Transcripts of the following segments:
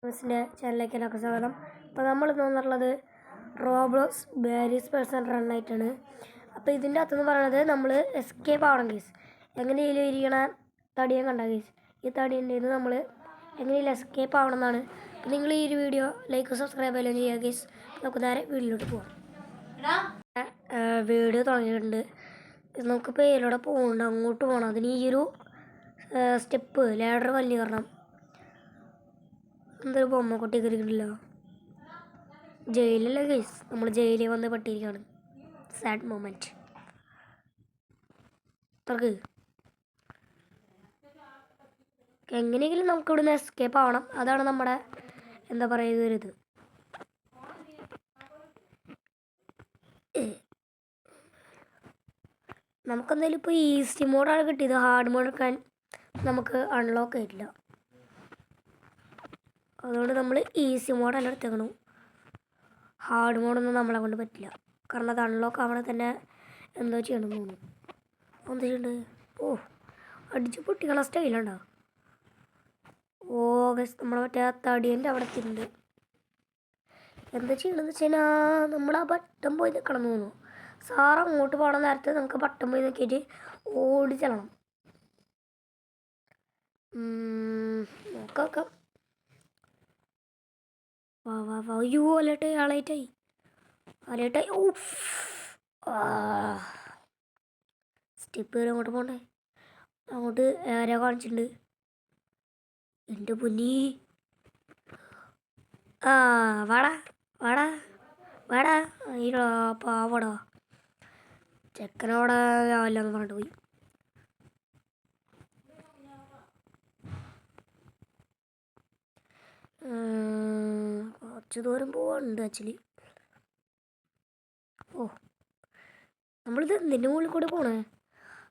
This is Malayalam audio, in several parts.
ന്യൂസിൻ്റെ ചാനലിലേക്ക് എല്ലാവർക്കും സ്വാഗതം. അപ്പോൾ നമ്മൾ തോന്നുന്നുള്ളത് റോബ്ലോക്സ് ബാരീസ് പേഴ്സൺ റണ്ണായിട്ടാണ്. അപ്പോൾ ഇതിൻ്റെ അകത്തെന്ന് പറയുന്നത് നമ്മൾ എസ്കേപ്പ് ആവണം കേസ്. എങ്ങനെയെങ്കിലും ഇരിക്കണ തടിയെ കണ്ട കേസ്, ഈ തടിയുണ്ട് ഇത് നമ്മൾ എങ്ങനെയെങ്കിലും എസ്കേപ്പ് ആവണം എന്നാണ്. അപ്പോൾ നിങ്ങൾ ഈ ഒരു വീഡിയോ ലൈക്ക് സബ്സ്ക്രൈബ് എല്ലാം ചെയ്യുക കേസ്. നമുക്ക് നേരെ വീഡിയോയിലോട്ട് പോകാം. വീഡിയോ തുടങ്ങിയിട്ടുണ്ട്. നമുക്കിപ്പോൾ ഇതിലൂടെ പോകുന്നുണ്ട്, അങ്ങോട്ട് പോകണം. അതിന് ഈ ഒരു സ്റ്റെപ്പ് ലാഡർ വലിയ കയറണം. എന്തൊരു ബൊമ്മ കൊട്ടി കയറിയിട്ടില്ല. ജയിലല്ലേ കേസ്, നമ്മൾ ജയിലിൽ വന്ന് പെട്ടിരിക്കുകയാണ്. Sad moment. തുറക്ക്. എങ്ങനെയെങ്കിലും നമുക്ക് ഇവിടുന്ന് എസ്കേപ്പ് ആവണം. അതാണ് നമ്മുടെ എന്താ പറയുക ഒരിത്. നമുക്കെന്തായാലും ഇപ്പോൾ ഈസി മോഡാണ് കിട്ടിയത്. ഹാർഡ് മോഡ് എടുക്കാൻ നമുക്ക് അൺലോക്ക് ആയിട്ടില്ല. അതുകൊണ്ട് നമ്മൾ ഈസി മോഡെല്ലാം എടുത്തേക്കണം. ഹാർഡ് മോഡൊന്നും നമ്മളെ കൊണ്ട് പറ്റില്ല, കാരണം അത് അൺലോക്ക് ആവണേ തന്നെ എന്തോ ചെയ്യണമെന്ന് തോന്നുന്നു. എന്താ ചെയ്യണ്ടത്? ഓ, അടിച്ച് പൊട്ടിക്കണ സ്റ്റൈലുണ്ടോ? ഓ ഗസ്, നമ്മളെ മറ്റേ തടിയൻ്റെ അവിടെ എത്തിയിട്ടുണ്ട്. എന്താ ചെയ്യണമെന്ന് വെച്ച് കഴിഞ്ഞാൽ നമ്മൾ ആ ബട്ടൺ പോയി നിൽക്കണം എന്ന് തോന്നുന്നു. സാറ് അങ്ങോട്ട് പോകണ നേരത്തെ നമുക്ക് ബട്ടൺ പോയി നോക്കിയിട്ട് ഓടി ചെല്ലണം. നോക്കാം. വാ വാ വാ. അയ്യോ അലേട്ടായി, ആളായിട്ടായി. ഓ സ്റ്റെപ്പ് കയറി അങ്ങോട്ട് പോകണ്ടേ? അങ്ങോട്ട് ആരാ കാണിച്ചിട്ടുണ്ട്? എൻ്റെ പൊന്നി. വാടാ വാടാ വാടാ. അയ്യോ പാവടാ, ചെക്കനോടെ അല്ലെന്ന് പറഞ്ഞിട്ട് പോയി. കുറച്ച് ദൂരം പോവാനുണ്ട് ആക്ച്വലി. ഓ, നമ്മളിത് എന്തിൻ്റെ മുകളിൽ കൂടെ പോണേ?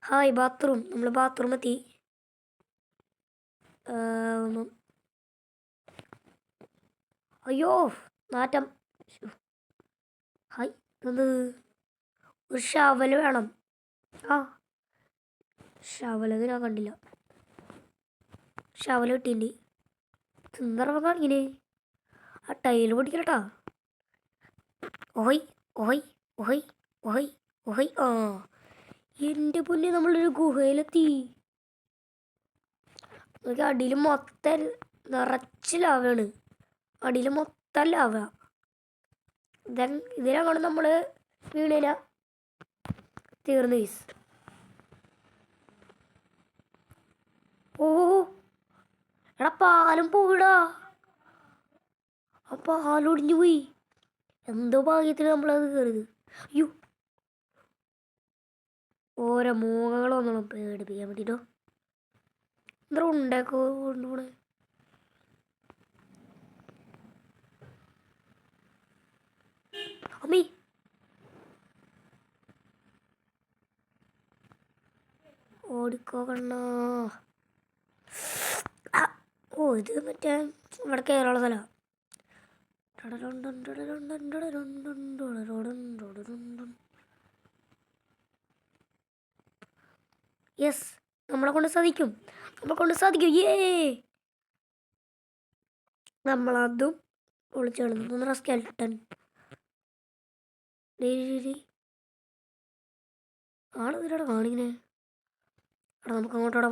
Hi bathroom. നമ്മൾ ബാത്റൂം എത്തി. അയ്യോ നാറ്റം. ഹായ്, ഇത് ഒരു ഷവൽ വേണം. ഷവലത് ഞാൻ കണ്ടില്ല. ഷവൽ കിട്ടിയിട്ടുണ്ട്. തിന്നറവ കാണിങ്ങനെ ആ ടൈല് പൊടിക്കലട്ടാ. ഓഹോയ് ഓഹോയ് ഓഹോയ് ഓഹോയ് ഓഹോയ്. എൻ്റെ പൊന്നെ, നമ്മളൊരു ഗുഹയിലെത്തി. നോക്കി, അടിയിൽ മൊത്തം നിറച്ച് ലാവയാണ്. അടിയിൽ മൊത്തം ലാവ. ഇതിനങ്ങോട്ട് നമ്മൾ വീണില്ല, തീർന്നു കേസ്. ഓ എടാ, പാലം പോയിടാ. ആ പാലൊടിഞ്ഞു പോയി. എന്തോ ഭാഗ്യത്തിന് നമ്മളത് കയറിയത്. അയ്യോ, ഓരോ മൂങ്ങകളൊന്നും പേടിപ്പിക്കാൻ വേണ്ടിട്ടോ എന്താ ഉണ്ടാക്കോ കൊണ്ടുപോണേ. അമ്മീ, ഓടിക്കോ കണ്ണാ. ഓ, ഇത് മറ്റേ ഇവിടെ കയറുള്ള സ്ഥലമാണ്. യെസ്, നമ്മളെ കൊണ്ട് സാധിക്കും. ഏ, നമ്മളതും ഒളിച്ചു കിടന്നു. സ്കെൽട്ടൺ ആണ് ഇതിലൂടെ കാണിങ്ങനെ. എടാ, നമുക്ക് അങ്ങോട്ടോടെ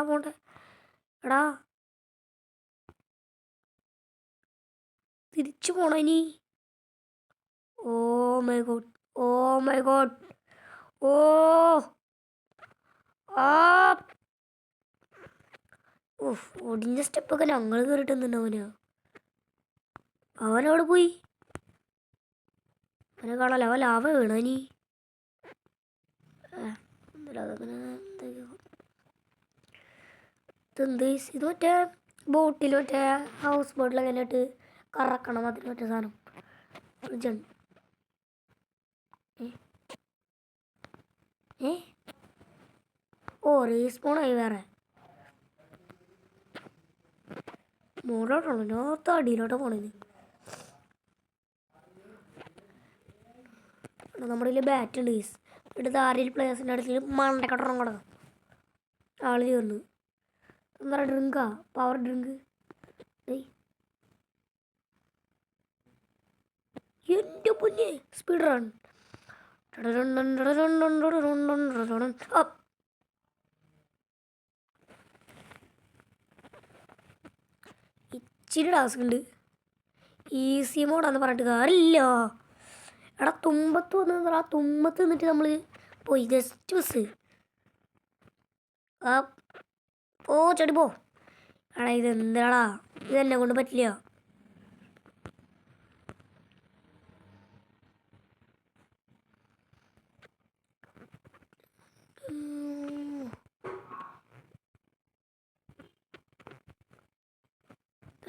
പോകണ്ടേ? എടാ, തിരിച്ചു പോണ ഇനി. Oh my God. ഓ ഒടിഞ്ഞ സ്റ്റെപ്പൊക്കെ ഞങ്ങൾ കയറിട്ടുന്നുണ്ട്. അവനവിടെ പോയി. അവനെ കാണാൻ അവൻ ലാവ വീണ ഇനി. ഇത് മറ്റേ ബോട്ടിൽ, മറ്റേ ഹൗസ് ബോട്ടിൽ എങ്ങനെയായിട്ട് കറക്കണം, അതിന് മറ്റേ സാധനം ഫ്രിഡ്ജുണ്ട്. ഓ, റീസ്പോണായി വേറെ മോഡോട്ടുള്ളൂ. നോർത്ത് അടിയിലോട്ട് പോണത്. നമ്മുടെ കയ്യിൽ ബാറ്റ് ഉണ്ട് കേസ്. എടുത്ത് ആരെങ്കിലും പ്ലേയേഴ്സിൻ്റെ അടുത്ത് മണ്ടക്കട്ടണം കൊടുക്കാം. ആൾ ചേർന്ന് എന്താ ഡ്രിങ്കാ, പവർ ഡ്രിങ്ക്. എൻ്റെ പൊന്നെ സ്പീഡ് റൺ. ഇച്ചിരി ടാസ്ക് ഉണ്ട്. ഈസി മോഡാന്ന് പറഞ്ഞിട്ട് കാര്യമില്ല. എടാ തുമ്പത്ത് വന്ന് ആ തുമ്പത്ത് നിന്നിട്ട് നമ്മൾ പോയി ജസ്റ്റ് മിസ്. ആ പോ ചെടി പോ. എടാ ഇതെന്താടാ, ഇതെന്നെ കൊണ്ട് പറ്റില്ല.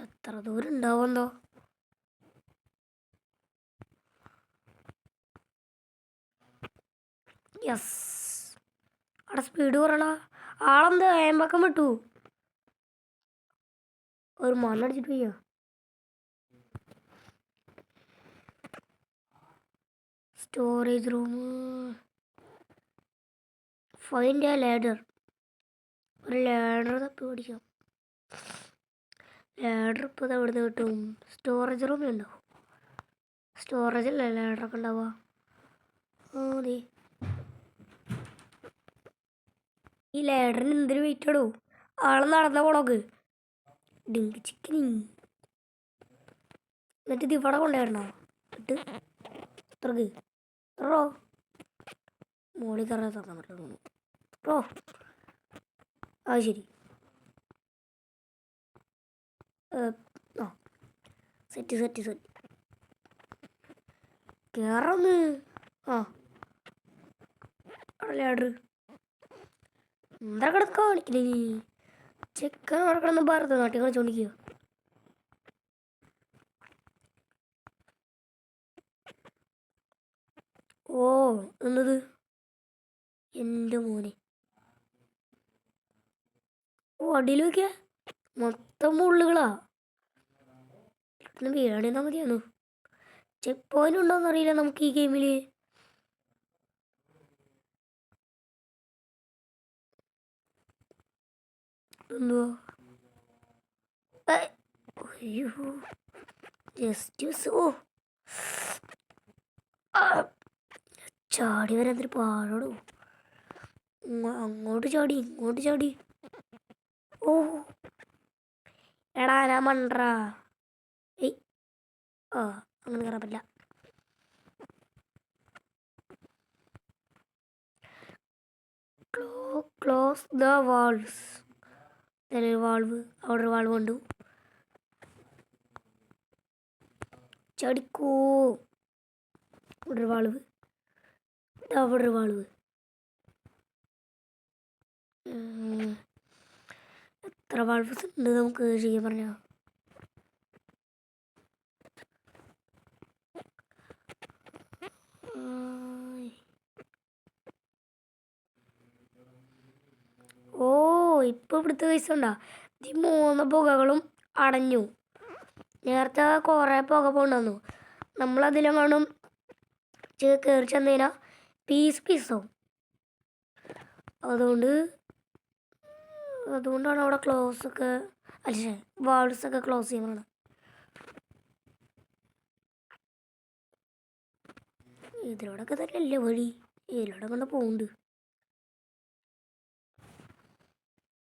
എത്ര ദൂരം ഉണ്ടാവുമെന്തോ. യെസ്, അവിടെ സ്പീഡ് കുറയണ ആളെന്താ ഏമ്പക്കം വിട്ടു. ഒരു മണ്ണടിച്ചിട്ട് പോയ. Storage room. Find A ladder. ഒരു ലാഡർ തപ്പി പിടിക്കാം. ലാഡർ ഇപ്പോൾ ഇത് എവിടെ നിന്ന് കിട്ടും? സ്റ്റോറേജ് റൂമിൽ ഉണ്ടാവും. സ്റ്റോറേജല്ലേ ലാഡറൊക്കെ ഉണ്ടാവുക. അതെ, ഈ ലാഡറിന് എന്തൊരു വെയിറ്റ് ഇടൂ. ആളെ നടന്ന പോണോക്ക് ഡിങ്ക് ചിക്കനി. എന്നിട്ട് ഇത് ഇവിടെ കൊണ്ടുവരണോ? ഇട്ട് ഇത്രക്ക് ഇത്രോ മോളി കറ തുറക്കാൻ പറ്റുള്ളൂ. ഓ അത് ശരി. ആ സെറ്റ് സെറ്റ് സെറ്റ് കയറൊന്ന്. ആ ലാഡർ എന്താ കിടക്ക കാണിക്കണേ? ചെക്കൻ അവിടെ കിടന്ന് ഭരതനാട്യം കളിച്ചോണ്ടിരിക്കുക. ഓ എന്നത് എൻ്റെ മോനെ. ഓ അടിയിൽ വയ്ക്കുക മൊത്തം മുള്ളുകളാ. ഇന്ന് വീഴാണെന്നാ മതിയാണ്. ചെക്ക് പോയിന്റ് ഉണ്ടോയെന്ന് അറിയില്ല നമുക്ക് ഈ ഗെയിമിൽ. എന്തുവാ? അയ്യോ ജസ്റ്റ് ഓ ചാടി വരാൻ എന്തൊരു പാടോടോ. അങ്ങോട്ട് ചാടി ഇങ്ങോട്ട് ചാടി. ഓ എടാ ഞാൻ മണ്ടറാ. ഏയ് ആ അങ്ങനെ കയറാൻ പറ്റില്ല. Close the valves. ഇതിലൊരു വാൾവ്, അവിടെ ഒരു വാൾവ് കണ്ടു. ചടിക്കൂ. ഇവിടെ ഒരു വാൾവ്, അവിടെ ഒരു വാൾവ്. എത്ര വാൾവ്സ് ഉണ്ട് നമുക്ക് ചെയ്യാൻ പറഞ്ഞാൽ? ഓ ഇപ്പോൾ ഇവിടുത്തെ പൈസ ഉണ്ടാ. ഈ 3 പുകകളും അടഞ്ഞു. നേരത്തെ കുറേ പുക പോകണ്ടെന്നു. നമ്മളതിലെങ്ങാനും കയറി ചെന്ന് കഴിഞ്ഞാൽ പീസാവും. അതുകൊണ്ടാണ് അവിടെ ക്ലോസൊക്കെ അല്ലേ വാൾവ്സൊക്കെ ക്ലോസ് ചെയ്യുന്നത്. ഇതിലൂടെയൊക്കെ തന്നെയല്ലേ വഴി. ഇതിലൂടെ കൊണ്ട് പോകുന്നുണ്ട്.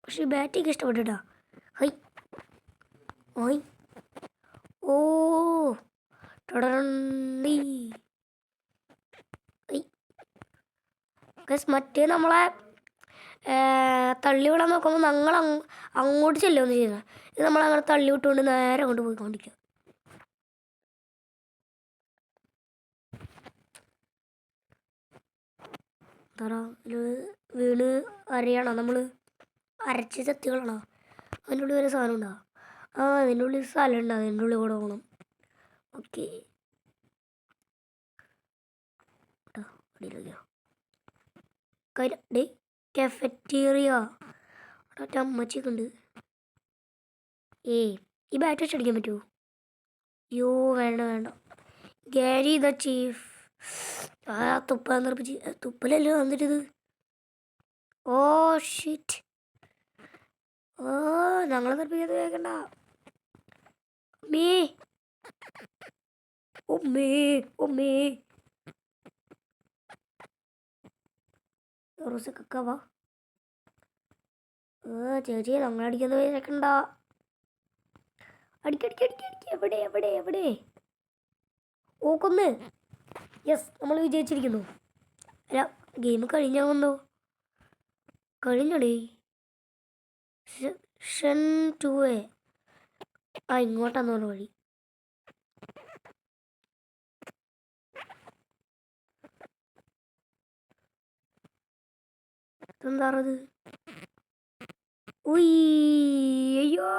പക്ഷെ ബാറ്റിങ് ഇഷ്ടപ്പെട്ടിട്ടാ. ഹൈ ഓയ് ഓ ടടറണ്ടി. മറ്റേ നമ്മളെ തള്ളി വിടാൻ നോക്കുമ്പോൾ ഞങ്ങൾ അങ്ങോട്ട് ചെല്ലുമെന്ന് ചെയ്യുന്നത്. ഇത് നമ്മളങ്ങനെ തള്ളി വിട്ടുകൊണ്ട് നേരെ അങ്ങോട്ട് പോയിക്കൊണ്ടിരിക്കുക. വീണ് അരയാണോ നമ്മൾ? അരച്ച ചത്തികളാണോ? അതിൻ്റെ ഉള്ളിൽ ഒരു സാധനം ഉണ്ടാവും. ആ അതിൻ്റെ ഉള്ളിൽ സ്ഥലം ഉണ്ടാവും. അതിൻ്റെ ഉള്ളിൽ കൂടെ പോകണം. ഓക്കെ അടിയിലോ ഡേ കഫറ്റീറിയ. അവിടെ അമ്മച്ചിയൊക്കെ ഉണ്ട്. ഈ ബാറ്റ് വെച്ച് അടിക്കാൻ പറ്റുമോ? യോ വേണ്ട വേണ്ട. Gary the chief. ആ തുപ്പാൻ നിർപ്പിച്ച് തുപ്പലല്ലോ വന്നിട്ടിത്. Oh shit. ഓ ഞങ്ങളെ നിർപ്പിക്കാതെ കേൾക്കണ്ട. മീ ഓ ഉമ്മേ ഉമ്മേ റോസൊക്കെ വാ. ചേച്ചി നമ്മളടിക്കുന്ന പേരൊക്കെണ്ട. അടിക്കടിക്കടിക്കടിക്ക്. എവിടെ എവിടെ എവിടെ? ഓക്കൊന്ന്. യെസ്, നമ്മൾ വിജയിച്ചിരിക്കുന്നു. അല്ല, ഗെയിം കഴിഞ്ഞാവുന്നോ? കഴിഞ്ഞടേ. ഷൻ 2A. ഇങ്ങോട്ടാന്ന് പറഞ്ഞ വഴി. എന്താണത്? അയ്യോ.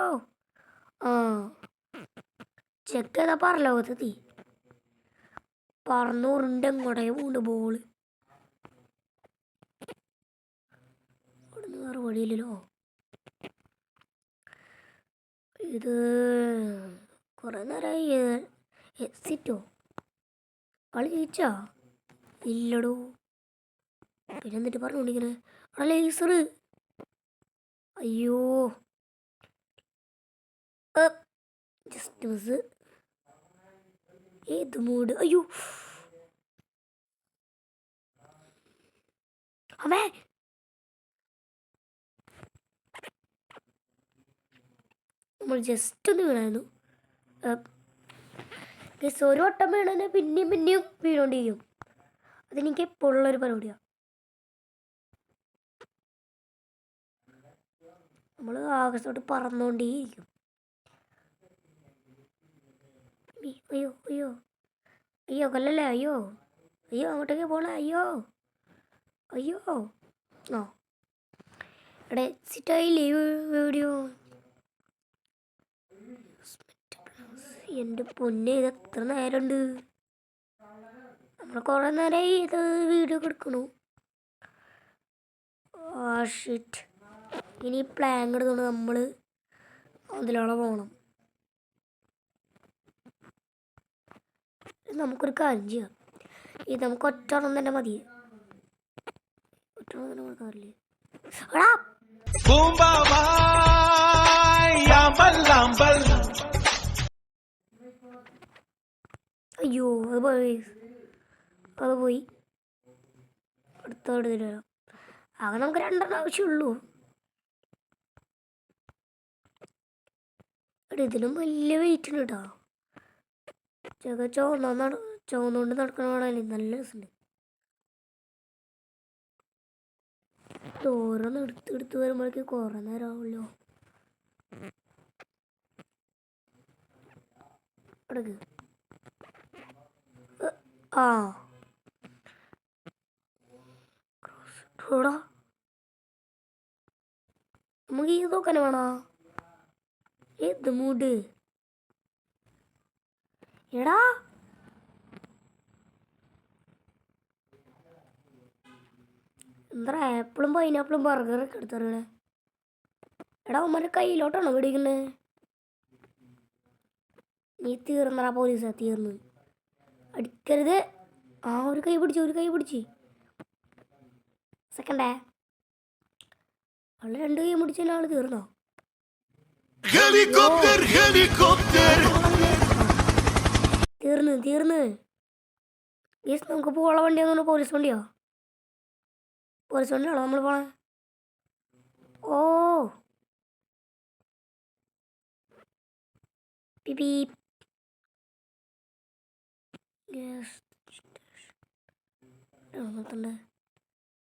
ചെക്ക് ചെയ്താ പറലോകത്തെത്തി. പറന്നൂറിൻ്റെ അങ്ങോട്ടേ പോണ്ട് ബോള്. അവിടുന്ന് വേറെ വഴിയില്ലല്ലോ. ഇത് കുറെ നേരമായി. എക്സിറ്റോ? കളി ജയിച്ചാ? ഇല്ലടോ. പിന്നെ എന്നിട്ട് പറഞ്ഞോണ്ടിങ്ങനെ അവിടെ ലേസർ. അയ്യോ, ജസ്റ്റ് മിസ്. ഏത് മൂഡ്? അയ്യോ അമ്മേ. നമ്മൾ ജസ്റ്റ് ഒന്ന് വീണായിരുന്നു. ഒരു വട്ടം വീണതിന് പിന്നെയും പിന്നെയും വീണോണ്ടിരിക്കും. അതെനിക്ക് എപ്പോഴും ഉള്ളൊരു പരിപാടിയാണ്. നമ്മൾ ആകാശത്തോട്ട് പറന്നുകൊണ്ടേയിരിക്കും. അയ്യോ അയ്യോ അയ്യോ, കൊല്ലല്ലേ. അയ്യോ അയ്യോ, അങ്ങോട്ടേക്ക് പോണേ. അയ്യോ അയ്യോ. ഇവിടെ എക്സിറ്റായില്ലേ വീഡിയോ? എൻ്റെ പൊന്നെ, ഇത് എത്ര നേരമുണ്ട്? നമ്മൾ കുറേ നേരമായി ഇത് വീഡിയോ എടുക്കണു. ഷിറ്റ്. ഇനി പ്ലാൻ എടുത്തോണ്ട് നമ്മൾ അതിലോളം പോകണം. നമുക്കൊരു കാര്യം ചെയ്യാം. ഇത് നമുക്ക് ഒറ്റണം തന്നെ മതി. ഒറ്റണം തന്നെ കൊടുക്കാറില്ലേ? അയ്യോ, അത് പോയി. അടുത്തോട് വരാം. ആകെ നമുക്ക് 2 ആവശ്യമുള്ളൂ. ഇതിലും വലിയ വെയിറ്റ് ഉണ്ട് കേട്ടോ. ചുവന്നുകൊണ്ട് നടക്കണല്ലേ നല്ല രസമുണ്ട്. ഓരോന്ന് എടുത്ത് വരുമ്പോഴേക്ക് കുറേ നേരം ആവുമല്ലോ. എടുക്ക്. നമുക്ക് ഈ നോക്കാൻ വേണോ? ഏത് മൂഡ്? എടാ, എന്താ ആപ്പിളും പൈനാപ്പിളും ബർഗറൊക്കെ എടുത്തറിയണേ? എടാ, ഉമ്മൻ്റെ കയ്യിലോട്ടാണോ പിടിക്കുന്നത്? നീ തീർന്നടാ പോലീസാ, തീർന്ന്. അടിക്കരുത്. ഒരു കൈ പിടിച്ച്. സെക്കൻഡേ, ആള് 2 കൈ പിടിച്ചതിന് ആള് തീർന്നോ? തീർന്ന്. യെസ്, നമുക്ക് പോകാനുള്ള വണ്ടിയാണെന്ന്. പോലീസ് വണ്ടിയാണോ നമ്മൾ പോണേ? ഓ, പിപി.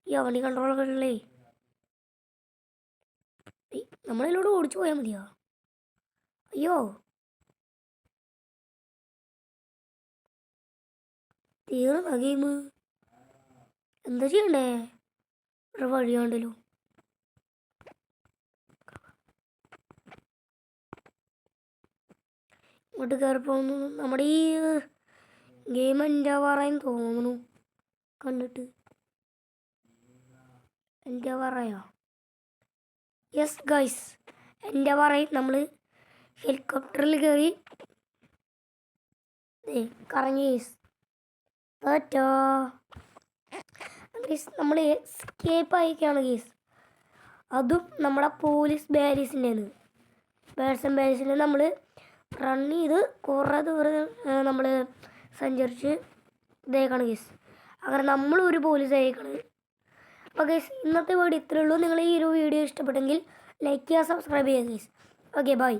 ഈ വണ്ടി കൺട്രോളൊക്കെ ഉള്ളേ. നമ്മളതിലൂടെ ഓടിച്ചു പോയാൽ മതിയോ? അയ്യോ, തീർന്ന ഗെയിം. എന്താ ചെയ്യണ്ടേ? ഒരു വഴിയാണ്ടല്ലോ. ഇങ്ങോട്ട് കയറി പോകുന്നു. നമ്മുടെ ഈ ഗെയിം എൻ്റെ പറയാൻ തോന്നുന്നു കണ്ടിട്ട്. എൻ്റെ പറയാ. യെസ് ഗൈസ്, എൻ്റെ പറയും. നമ്മൾ ഹെലികോപ്റ്ററിൽ കയറി കറങ്ങി. നമ്മൾ എസ്കേപ്പ് ആയിക്കാണ് ഗീസ്. അതും നമ്മുടെ പോലീസ് ബാരീസിൻ്റെയാണ്. ബാരിസിൽ നമ്മൾ റൺ ചെയ്ത് കുറേ ദൂരം നമ്മൾ സഞ്ചരിച്ച് ഇതേക്കാണ് ഗൈസ്. അങ്ങനെ നമ്മളൊരു പോലീസ് ആയിക്കാണ്. അപ്പോൾ ഗൈസ് ഇന്നത്തെ വീഡിയോ ഇത്രയേ ഉള്ളൂ. നിങ്ങൾ ഈ ഒരു വീഡിയോ ഇഷ്ടപ്പെട്ടെങ്കിൽ ലൈക്ക് ചെയ്യുക, സബ്സ്ക്രൈബ് ചെയ്യുക ഗൈസ്. Okay bye.